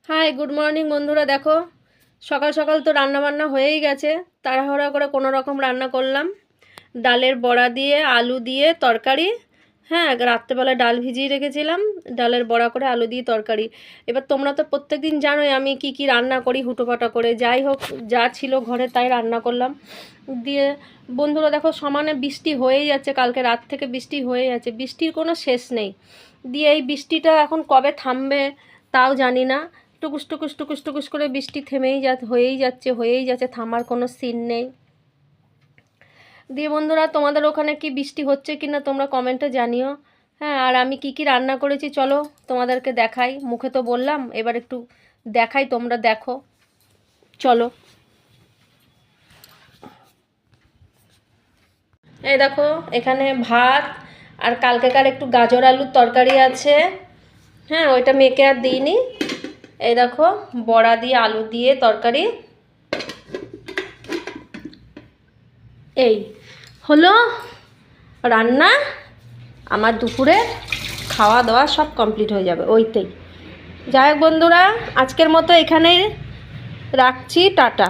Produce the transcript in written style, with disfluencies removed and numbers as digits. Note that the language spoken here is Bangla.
হাই, গুড মর্নিং বন্ধুরা। দেখো, সকাল সকাল তো রান্না বান্না হয়েই গেছে। তাড়াহুড়া করে কোনো রকম রান্না করলাম। ডালের বড়া দিয়ে আলু দিয়ে তরকারি। হ্যাঁ, রাত্রেবেলা ডাল ভিজিয়ে রেখেছিলাম, ডালের বড়া করে আলু দিয়ে তরকারি। এবার তোমরা তো প্রত্যেক দিন জানোই আমি কি কি রান্না করি হুটোপাটা করে। যাই হোক, যা ছিল ঘরে তাই রান্না করলাম। দিয়ে বন্ধুরা দেখো, সমানে বৃষ্টি হয়েই যাচ্ছে, কালকে রাত থেকে বৃষ্টি হয়ে যাচ্ছে, বৃষ্টির কোনো শেষ নেই। দিয়ে এই বৃষ্টিটা এখন কবে থামবে তাও জানি না। টুকুস টুকুস টুকুস টুকুস করে বৃষ্টি হয়েই যাচ্ছে, থামার কোনো সিন নেই। দিয়ে বন্ধুরা, তোমাদের ওখানে কি বৃষ্টি হচ্ছে কি না তোমরা কমেন্টে জানিও। হ্যাঁ, আর আমি কি কি রান্না করেছি চলো তোমাদেরকে দেখাই। মুখে তো বললাম, এবার একটু দেখাই, তোমরা দেখো চলো। এই দেখো, এখানে ভাত আর কালকেকার একটু গাজর আলুর তরকারি আছে। হ্যাঁ, ওইটা মেখে আর দিইনি। এই দেখো, বড়া দিয়ে আলু দিয়ে তরকারি। এই হলো রান্না। আমার দুপুরে খাওয়া দাওয়া সব কমপ্লিট হয়ে যাবে ওইতেই। যাই হোক বন্ধুরা, আজকের মতো এখানেই রাখছি, টাটা।